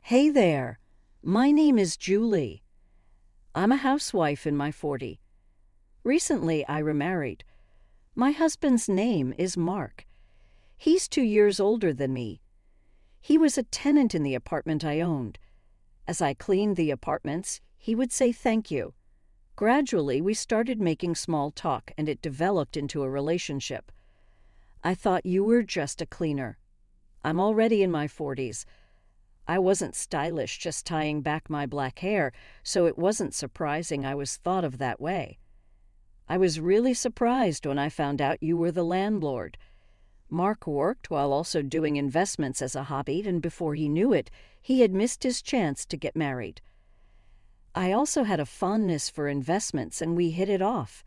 Hey there, my name is Julie. I'm a housewife in my 40s. Recently, I remarried. My husband's name is Mark. He's 2 years older than me. He was a tenant in the apartment I owned. As I cleaned the apartments, he would say thank you. Gradually, we started making small talk, and it developed into a relationship. I thought you were just a cleaner. I'm already in my 40s. I wasn't stylish just tying back my black hair, so it wasn't surprising I was thought of that way. I was really surprised when I found out you were the landlord. Mark worked while also doing investments as a hobby, and before he knew it, he had missed his chance to get married. I also had a fondness for investments, and we hit it off.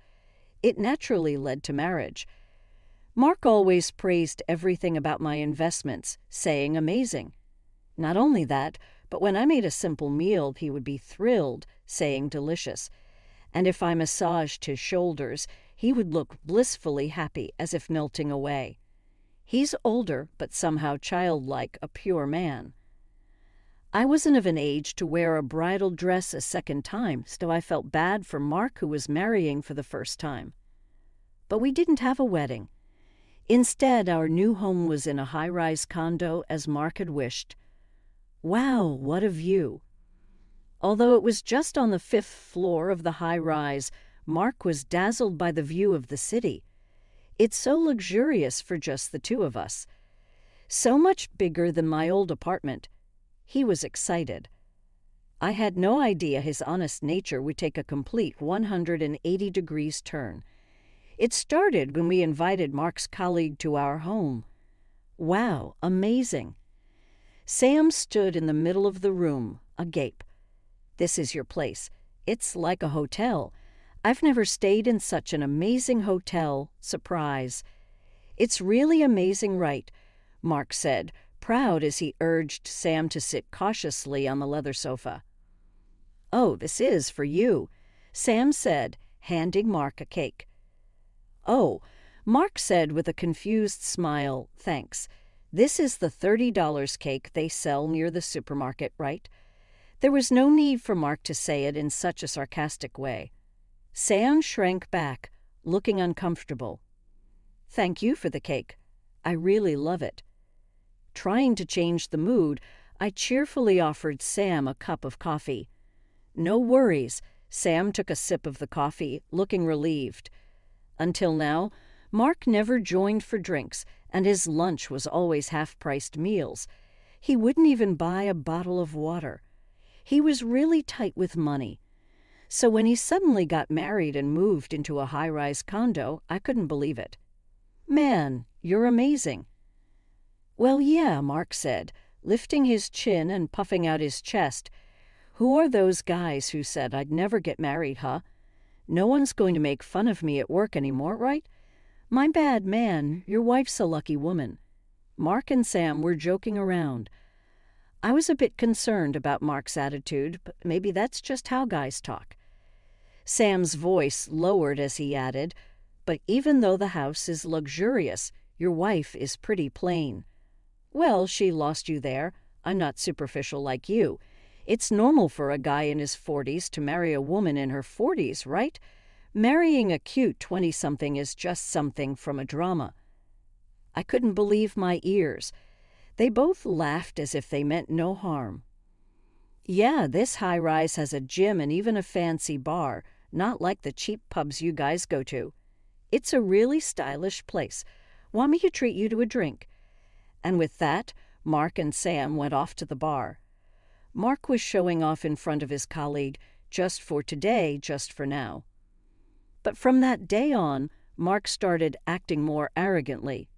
It naturally led to marriage. Mark always praised everything about my investments, saying amazing. Not only that, but when I made a simple meal, he would be thrilled, saying delicious. And if I massaged his shoulders, he would look blissfully happy, as if melting away. He's older, but somehow childlike, a pure man. I wasn't of an age to wear a bridal dress a second time, so I felt bad for Mark, who was marrying for the first time. But we didn't have a wedding. Instead, our new home was in a high-rise condo, as Mark had wished. Wow, what a view! Although it was just on the 5th floor of the high-rise, Mark was dazzled by the view of the city. It's so luxurious for just the two of us. So much bigger than my old apartment. He was excited. I had no idea his honest nature would take a complete 180 degrees turn. It started when we invited Mark's colleague to our home. Wow, amazing! Sam stood in the middle of the room, agape. This is your place. It's like a hotel. I've never stayed in such an amazing hotel. Surprise. It's really amazing, right? Mark said, proud as he urged Sam to sit cautiously on the leather sofa. Oh, this is for you, Sam said, handing Mark a cake. Oh, Mark said with a confused smile, thanks. This is the $30 cake they sell near the supermarket, right? There was no need for Mark to say it in such a sarcastic way. Sam shrank back, looking uncomfortable. Thank you for the cake. I really love it. Trying to change the mood, I cheerfully offered Sam a cup of coffee. No worries, Sam took a sip of the coffee, looking relieved. Until now, Mark never joined for drinks, and his lunch was always half-priced meals. He wouldn't even buy a bottle of water. He was really tight with money. So when he suddenly got married and moved into a high-rise condo, I couldn't believe it. Man, you're amazing. Well, yeah, Mark said, lifting his chin and puffing out his chest. Who are those guys who said I'd never get married, huh? No one's going to make fun of me at work anymore, right? My bad, man, your wife's a lucky woman. Mark and Sam were joking around. I was a bit concerned about Mark's attitude, but maybe that's just how guys talk. Sam's voice lowered as he added, but even though the house is luxurious, your wife is pretty plain. Well, she lost you there. I'm not superficial like you. It's normal for a guy in his 40s to marry a woman in her 40s, right? Marrying a cute 20-something is just something from a drama. I couldn't believe my ears. They both laughed as if they meant no harm. Yeah, this high-rise has a gym and even a fancy bar, not like the cheap pubs you guys go to. It's a really stylish place. Want me to treat you to a drink? And with that, Mark and Sam went off to the bar. Mark was showing off in front of his colleague, just for today, just for now. But from that day on, Mark started acting more arrogantly.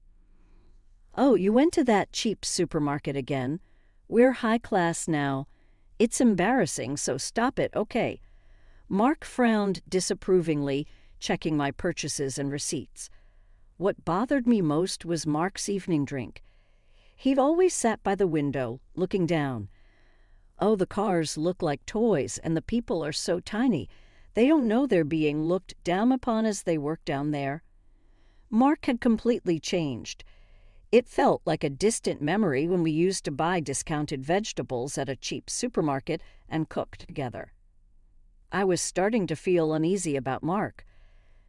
Oh, you went to that cheap supermarket again. We're high class now. It's embarrassing, so stop it, okay? Mark frowned disapprovingly, checking my purchases and receipts. What bothered me most was Mark's evening drink. He'd always sat by the window, looking down. Oh, the cars look like toys, and the people are so tiny. They don't know they're being looked down upon as they work down there. Mark had completely changed. It felt like a distant memory when we used to buy discounted vegetables at a cheap supermarket and cook together. I was starting to feel uneasy about Mark.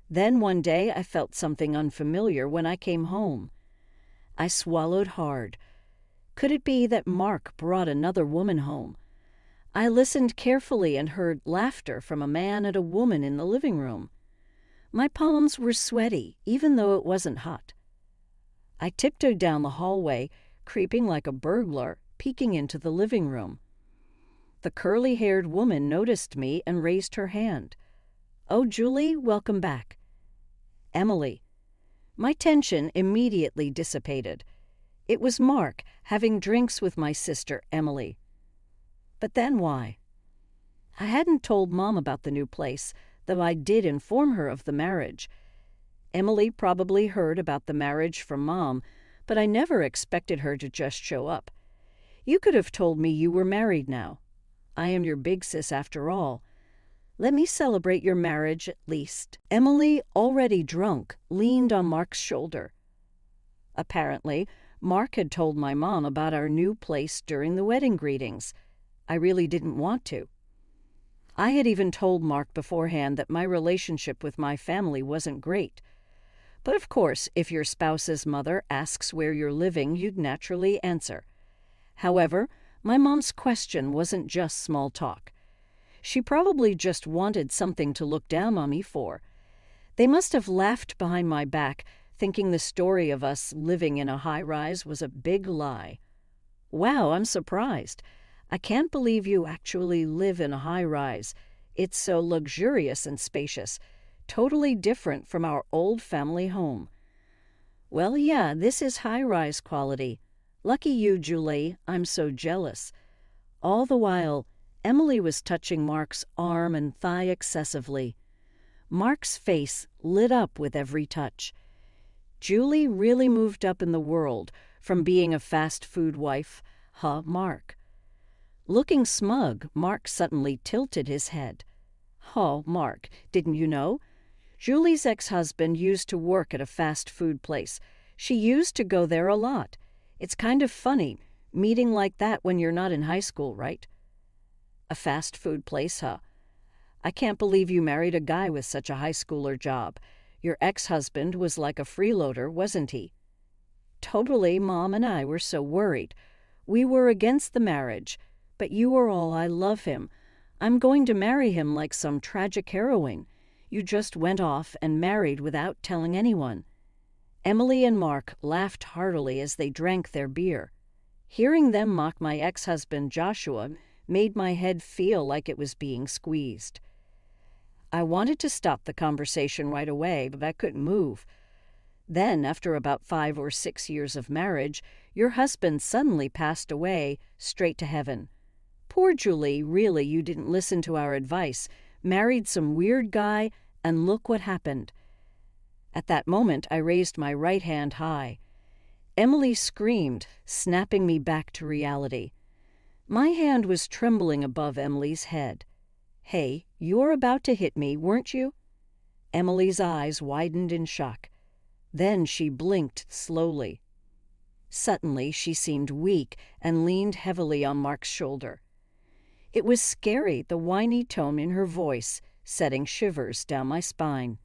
Then one day I felt something unfamiliar when I came home. I swallowed hard. Could it be that Mark brought another woman home? I listened carefully and heard laughter from a man and a woman in the living room. My palms were sweaty, even though it wasn't hot. I tiptoed down the hallway, creeping like a burglar, peeking into the living room. The curly-haired woman noticed me and raised her hand. "Oh, Julie, welcome back." "Emily." My tension immediately dissipated. It was Mark having drinks with my sister, Emily. But then why? I hadn't told Mom about the new place, though I did inform her of the marriage. Emily probably heard about the marriage from Mom, but I never expected her to just show up. "You could have told me you were married now. I am your big sis after all. Let me celebrate your marriage at least." Emily, already drunk, leaned on Mark's shoulder. Apparently, Mark had told my mom about our new place during the wedding greetings. I really didn't want to. I had even told Mark beforehand that my relationship with my family wasn't great. But of course, if your spouse's mother asks where you're living, you'd naturally answer. However, my mom's question wasn't just small talk. She probably just wanted something to look down on me for. They must have laughed behind my back, thinking the story of us living in a high-rise was a big lie. "Wow, I'm surprised. I can't believe you actually live in a high-rise. It's so luxurious and spacious. Totally different from our old family home." "Well, yeah, this is high-rise quality. Lucky you, Julie. I'm so jealous." All the while, Emily was touching Mark's arm and thigh excessively. Mark's face lit up with every touch. Julie really moved up in the world from being a fast food wife, Mark. Looking smug, Mark suddenly tilted his head. "Oh, Mark, didn't you know? Julie's ex-husband used to work at a fast food place. She used to go there a lot. It's kind of funny, meeting like that when you're not in high school, right?" "A fast food place, huh? I can't believe you married a guy with such a high schooler job. Your ex-husband was like a freeloader, wasn't he?" "Totally, Mom and I were so worried. We were against the marriage, but you were all, 'I love him. I'm going to marry him like some tragic heroine. You just went off and married without telling anyone." Emily and Mark laughed heartily as they drank their beer. Hearing them mock my ex-husband Joshua made my head feel like it was being squeezed. I wanted to stop the conversation right away, but I couldn't move. Then, after about 5 or 6 years of marriage, your husband suddenly passed away, straight to heaven. Poor Julie, really, you didn't listen to our advice, married some weird guy, and look what happened. At that moment, I raised my right hand high. Emily screamed, snapping me back to reality. My hand was trembling above Emily's head. "Hey, you were about to hit me, weren't you?" Emily's eyes widened in shock. Then she blinked slowly. Suddenly, she seemed weak and leaned heavily on Mark's shoulder. It was scary, the whiny tone in her voice, setting shivers down my spine.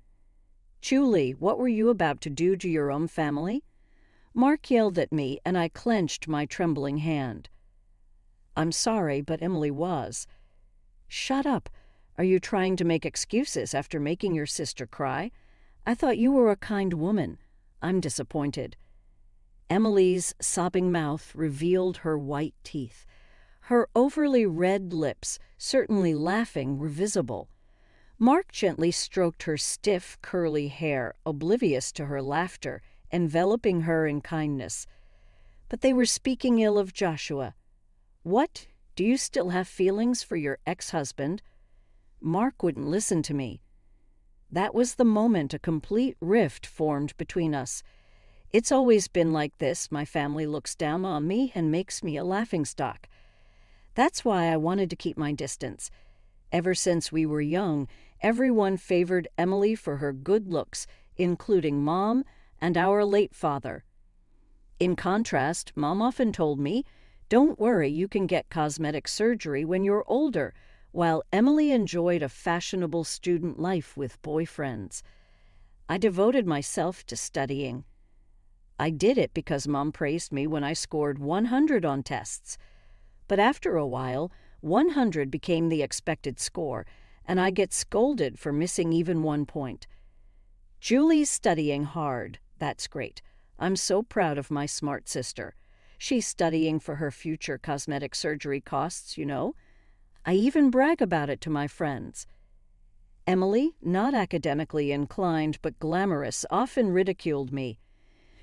"Julie, what were you about to do to your own family?" Mark yelled at me, and I clenched my trembling hand. "I'm sorry, but Emily was." "Shut up. Are you trying to make excuses after making your sister cry? I thought you were a kind woman. I'm disappointed." Emily's sobbing mouth revealed her white teeth. Her overly red lips, certainly laughing, were visible. Mark gently stroked her stiff, curly hair, oblivious to her laughter, enveloping her in kindness. But they were speaking ill of Joshua. "What? Do you still have feelings for your ex-husband?" Mark wouldn't listen to me. That was the moment a complete rift formed between us. It's always been like this. My family looks down on me and makes me a laughingstock. That's why I wanted to keep my distance. Ever since we were young, everyone favored Emily for her good looks, including Mom and our late father. In contrast, Mom often told me, "Don't worry, you can get cosmetic surgery when you're older," while Emily enjoyed a fashionable student life with boyfriends. I devoted myself to studying. I did it because Mom praised me when I scored 100 on tests. But after a while, 100 became the expected score, and I get scolded for missing even 1 point. Julie's studying hard. That's great. I'm so proud of my smart sister. She's studying for her future cosmetic surgery costs, you know. I even brag about it to my friends. Emily, not academically inclined but glamorous, often ridiculed me.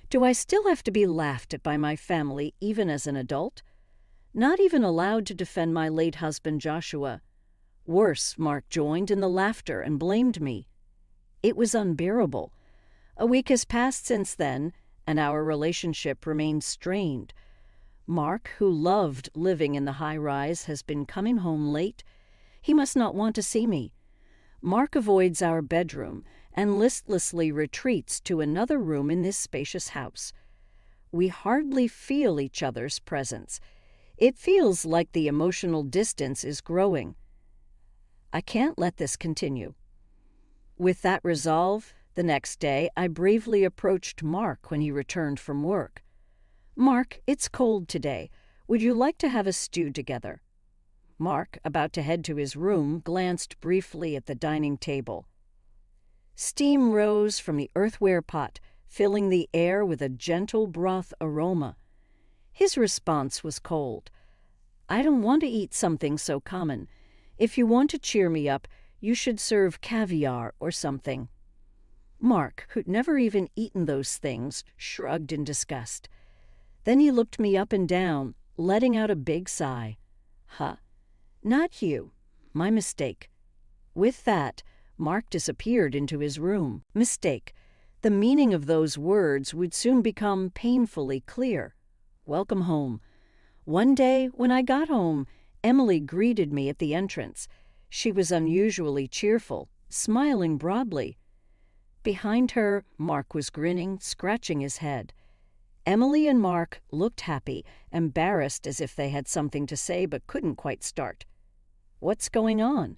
Do I still have to be laughed at by my family even as an adult? Not even allowed to defend my late husband Joshua. Worse, Mark joined in the laughter and blamed me. It was unbearable. A week has passed since then, and our relationship remains strained. Mark, who loved living in the high-rise, has been coming home late. He must not want to see me. Mark avoids our bedroom and listlessly retreats to another room in this spacious house. We hardly feel each other's presence. It feels like the emotional distance is growing. I can't let this continue. With that resolve, the next day I bravely approached Mark when he returned from work. "Mark, it's cold today. Would you like to have a stew together?" Mark, about to head to his room, glanced briefly at the dining table. Steam rose from the earthenware pot, filling the air with a gentle broth aroma. His response was cold. "I don't want to eat something so common. If you want to cheer me up, you should serve caviar or something." Mark, who'd never even eaten those things, shrugged in disgust. Then he looked me up and down, letting out a big sigh. "Huh. Not you. My mistake." With that, Mark disappeared into his room. Mistake. The meaning of those words would soon become painfully clear. Welcome home. One day, when I got home, Emily greeted me at the entrance. She was unusually cheerful, smiling broadly. Behind her, Mark was grinning, scratching his head. Emily and Mark looked happy, embarrassed as if they had something to say but couldn't quite start. "What's going on?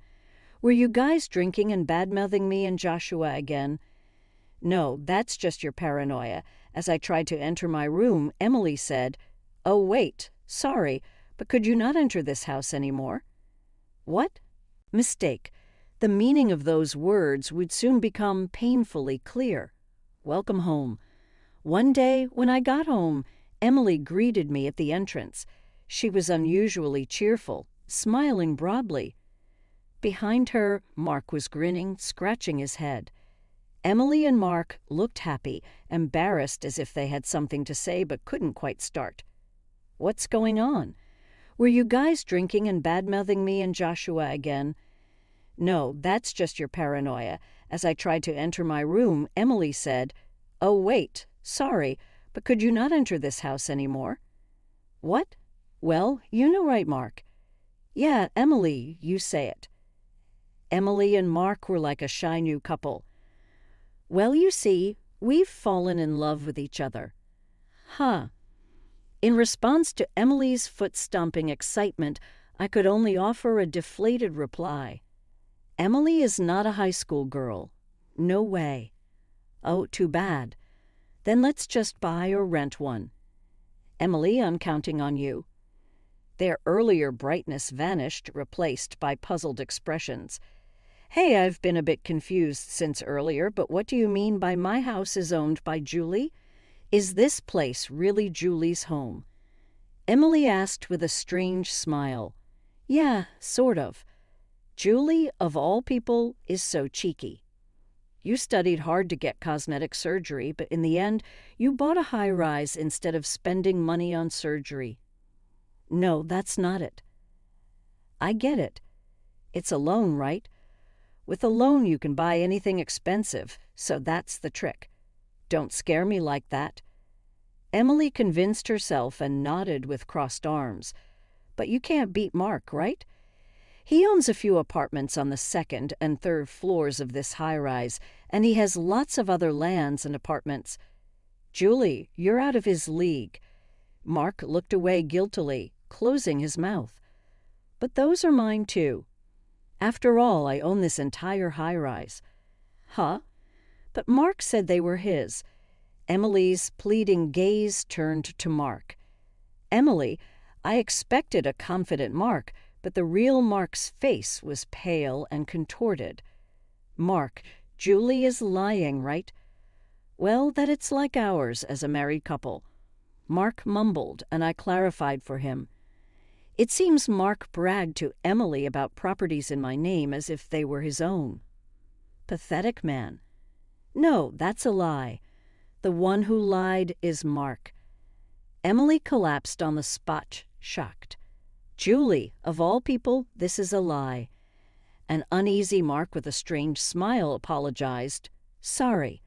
Were you guys drinking and badmouthing me and Joshua again?" "No, that's just your paranoia. As I tried to enter my room, Emily said, 'Oh, wait, sorry, but could you not enter this house anymore?'" What? Mistake. The meaning of those words would soon become painfully clear. Welcome home. One day, when I got home, Emily greeted me at the entrance. She was unusually cheerful, smiling broadly. Behind her, Mark was grinning, scratching his head. Emily and Mark looked happy, embarrassed as if they had something to say but couldn't quite start. "What's going on? Were you guys drinking and badmouthing me and Joshua again?" "No, that's just your paranoia. As I tried to enter my room, Emily said, 'Oh, wait, sorry, but could you not enter this house anymore?'" What? Well, you know right, Mark. "Yeah, Emily, you say it." Emily and Mark were like a shy new couple. "Well, you see, we've fallen in love with each other." Huh. In response to Emily's foot-stomping excitement, I could only offer a deflated reply. "Emily is not a high school girl. No way." "Oh, too bad. Then let's just buy or rent one." "Emily, I'm counting on you." Their earlier brightness vanished, replaced by puzzled expressions. "Hey, I've been a bit confused since earlier, but what do you mean by my house is owned by Julie? Is this place really Julie's home?" Emily asked with a strange smile. "Yeah, sort of. Julie, of all people, is so cheeky. You studied hard to get cosmetic surgery, but in the end, you bought a high-rise instead of spending money on surgery." "No, that's not it." "I get it. It's a loan, right? With a loan you can buy anything expensive, so that's the trick. Don't scare me like that." Emily convinced herself and nodded with crossed arms. "But you can't beat Mark, right? He owns a few apartments on the second and third floors of this high-rise, and he has lots of other lands and apartments." Julie, you're out of his league. Mark looked away guiltily, closing his mouth. But those are mine too. After all, I own this entire high-rise. Huh? But Mark said they were his. Emily's pleading gaze turned to Mark. Emily, I expected a confident Mark, but the real Mark's face was pale and contorted. Mark, Julie is lying, right? Well, that it's like ours as a married couple. Mark mumbled, and I clarified for him. It seems Mark bragged to Emily about properties in my name as if they were his own. Pathetic man. No, that's a lie. The one who lied is Mark. Emily collapsed on the spot, shocked. Julie, of all people, this is a lie. An uneasy Mark with a strange smile apologized. Sorry.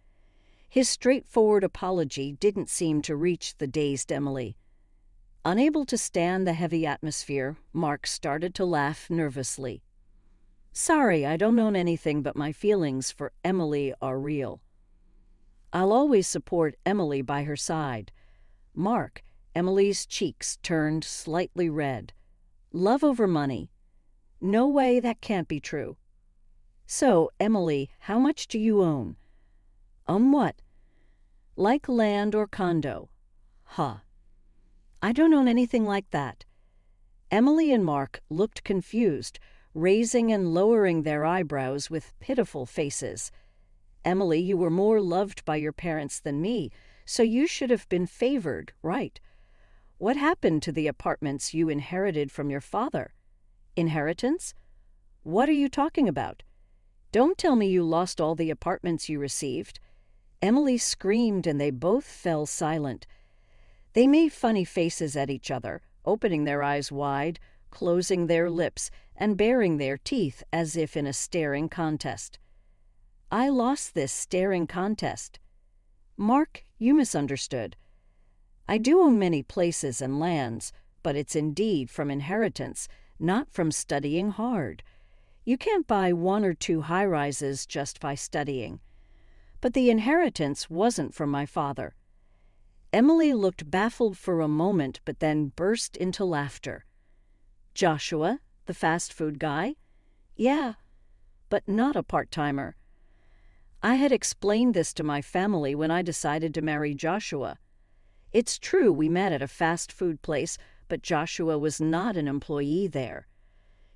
His straightforward apology didn't seem to reach the dazed Emily. Unable to stand the heavy atmosphere, Mark started to laugh nervously. Sorry, I don't own anything, but my feelings for Emily are real. I'll always support Emily by her side. Mark, Emily's cheeks turned slightly red. Love over money. No way, that can't be true. So, Emily, how much do you own? Own what? Like land or condo. Huh. I don't own anything like that. Emily and Mark looked confused, raising and lowering their eyebrows with pitiful faces. Emily, you were more loved by your parents than me, so you should have been favored, right? What happened to the apartments you inherited from your father? Inheritance? What are you talking about? Don't tell me you lost all the apartments you received. Emily screamed and they both fell silent. They made funny faces at each other, opening their eyes wide, closing their lips, and baring their teeth as if in a staring contest. I lost this staring contest. Mark, you misunderstood. I do own many places and lands, but it's indeed from inheritance, not from studying hard. You can't buy 1 or 2 high-rises just by studying. But the inheritance wasn't from my father. Emily looked baffled for a moment, but then burst into laughter. Joshua, the fast food guy? Yeah, but not a part-timer. I had explained this to my family when I decided to marry Joshua. It's true we met at a fast food place, but Joshua was not an employee there.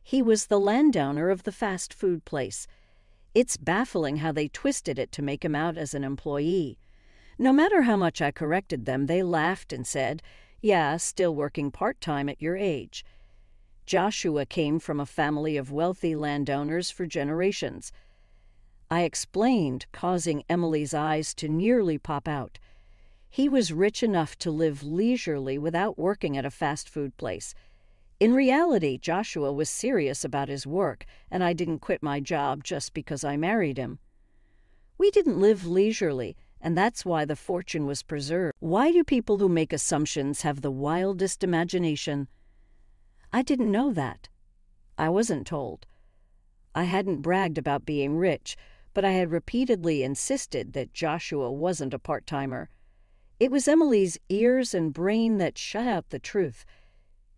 He was the landowner of the fast food place. It's baffling how they twisted it to make him out as an employee. No matter how much I corrected them, they laughed and said, yeah, still working part-time at your age. Joshua came from a family of wealthy landowners for generations. I explained, causing Emily's eyes to nearly pop out. He was rich enough to live leisurely without working at a fast food place. In reality, Joshua was serious about his work, and I didn't quit my job just because I married him. We didn't live leisurely, and that's why the fortune was preserved. Why do people who make assumptions have the wildest imagination? I didn't know that. I wasn't told. I hadn't bragged about being rich, but I had repeatedly insisted that Joshua wasn't a part-timer. It was Emily's ears and brain that shut out the truth.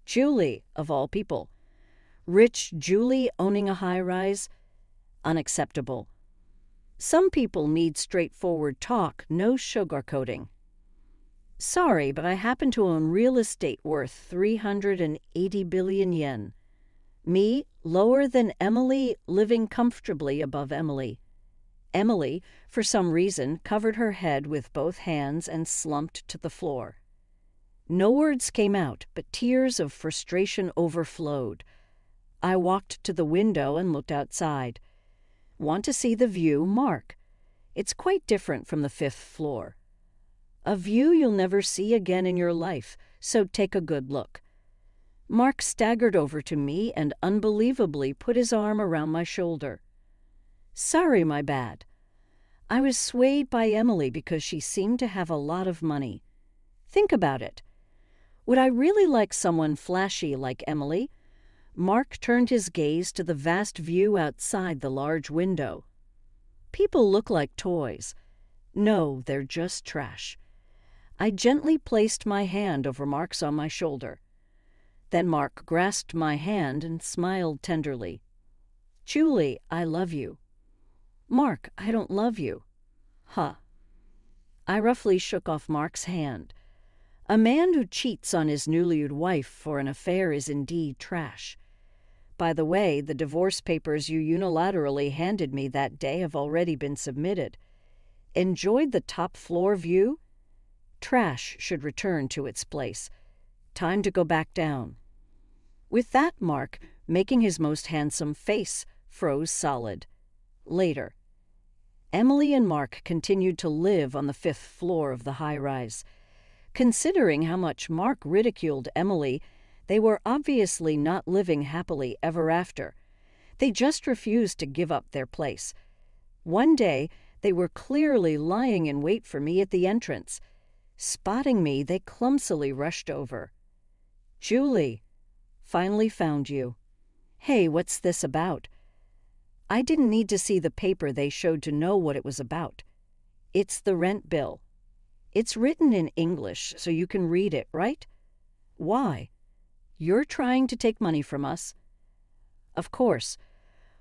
Julie, of all people. Rich Julie owning a high-rise? Unacceptable. Some people need straightforward talk, no sugarcoating. Sorry, but I happen to own real estate worth 380 billion yen. Me, lower than Emily, living comfortably above Emily. Emily, for some reason, covered her head with both hands and slumped to the floor. No words came out, but tears of frustration overflowed. I walked to the window and looked outside. Want to see the view, Mark? It's quite different from the 5th floor. A view you'll never see again in your life, so take a good look. Mark staggered over to me and unbelievably put his arm around my shoulder. Sorry, my bad. I was swayed by Emily because she seemed to have a lot of money. Think about it. Would I really like someone flashy like Emily? Mark turned his gaze to the vast view outside the large window. People look like toys. No, they're just trash. I gently placed my hand over Mark's on my shoulder. Then Mark grasped my hand and smiled tenderly. "Julie, I love you." "Mark, I don't love you." "Huh." I roughly shook off Mark's hand. A man who cheats on his newlywed wife for an affair is indeed trash. By the way, the divorce papers you unilaterally handed me that day have already been submitted. Enjoyed the top floor view? Trash should return to its place. Time to go back down. With that, Mark, making his most handsome face, froze solid. Later. Emily and Mark continued to live on the 5th floor of the high-rise. Considering how much Mark ridiculed Emily, they were obviously not living happily ever after. They just refused to give up their place. One day, they were clearly lying in wait for me at the entrance. Spotting me, they clumsily rushed over. "Julie, finally found you. Hey, what's this about?" I didn't need to see the paper they showed to know what it was about. "It's the rent bill. It's written in English, so you can read it, right?" "Why? You're trying to take money from us?" "Of course.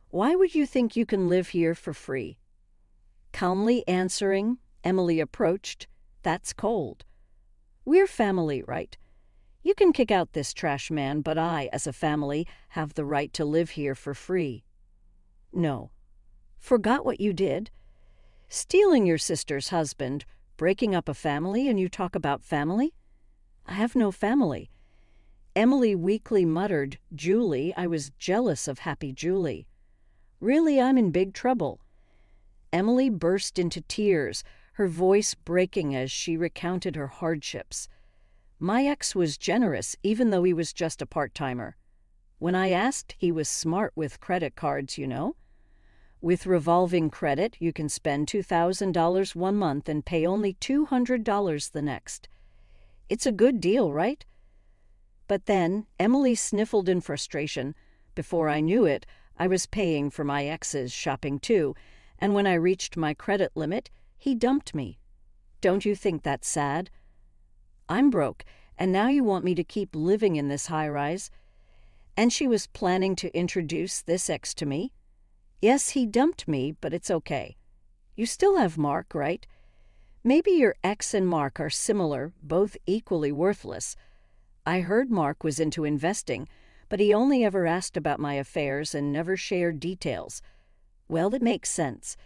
Why would you think you can live here for free?" Calmly answering, Emily approached. "That's cold. We're family, right? You can kick out this trash man, but I, as a family, have the right to live here for free." "No. Forgot what you did? Stealing your sister's husband, breaking up a family, and you talk about family? I have no family." Emily weakly muttered, "Julie, I was jealous of happy Julie. Really, I'm in big trouble." Emily burst into tears, her voice breaking as she recounted her hardships. "My ex was generous, even though he was just a part-timer. When I asked, he was smart with credit cards, you know. With revolving credit, you can spend $2,000 one month and pay only $200 the next. It's a good deal, right?" But then Emily sniffled in frustration. Before I knew it, I was paying for my ex's shopping too, and when I reached my credit limit, he dumped me. Don't you think that's sad? I'm broke, and now you want me to keep living in this high-rise? And she was planning to introduce this ex to me? Yes, he dumped me, but it's okay. You still have Mark, right? Maybe your ex and Mark are similar, both equally worthless. I heard Mark was into investing, but he only ever asked about my affairs and never shared details. Well, it makes sense.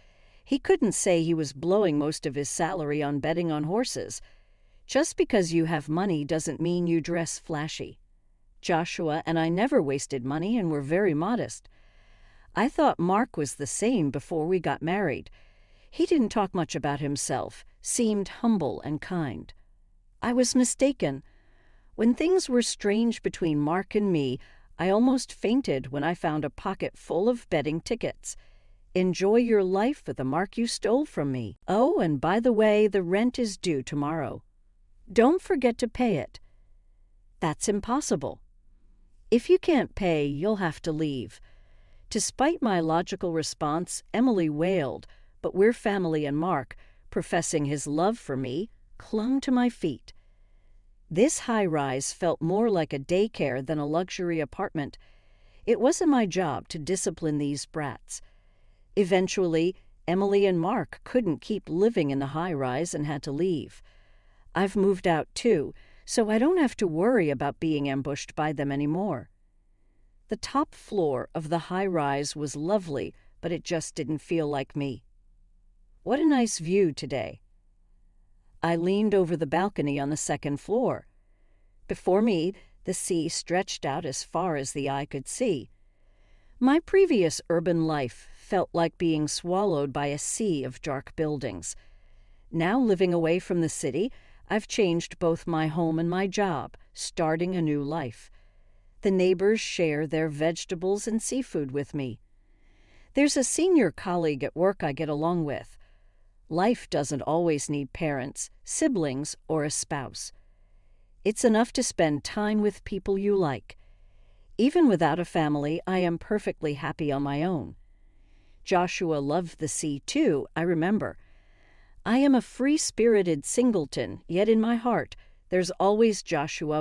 He couldn't say he was blowing most of his salary on betting on horses. Just because you have money doesn't mean you dress flashy. Joshua and I never wasted money and were very modest. I thought Mark was the same before we got married. He didn't talk much about himself, seemed humble and kind. I was mistaken. When things were strange between Mark and me, I almost fainted when I found a pocket full of betting tickets. Enjoy your life with the Mark you stole from me. Oh, and by the way, the rent is due tomorrow. Don't forget to pay it. That's impossible. If you can't pay, you'll have to leave. Despite my logical response, Emily wailed, but we're family, and Mark, professing his love for me, clung to my feet. This high-rise felt more like a daycare than a luxury apartment. It wasn't my job to discipline these brats. Eventually, Emily and Mark couldn't keep living in the high-rise and had to leave. I've moved out too, so I don't have to worry about being ambushed by them anymore. The top floor of the high-rise was lovely, but it just didn't feel like me. What a nice view today. I leaned over the balcony on the 2nd floor. Before me, the sea stretched out as far as the eye could see. My previous urban life felt like being swallowed by a sea of dark buildings. Now, living away from the city, I've changed both my home and my job, starting a new life. The neighbors share their vegetables and seafood with me. There's a senior colleague at work I get along with. Life doesn't always need parents, siblings, or a spouse. It's enough to spend time with people you like. Even without a family, I am perfectly happy on my own. Joshua loved the sea too, I remember. I am a free-spirited singleton, yet in my heart there's always Joshua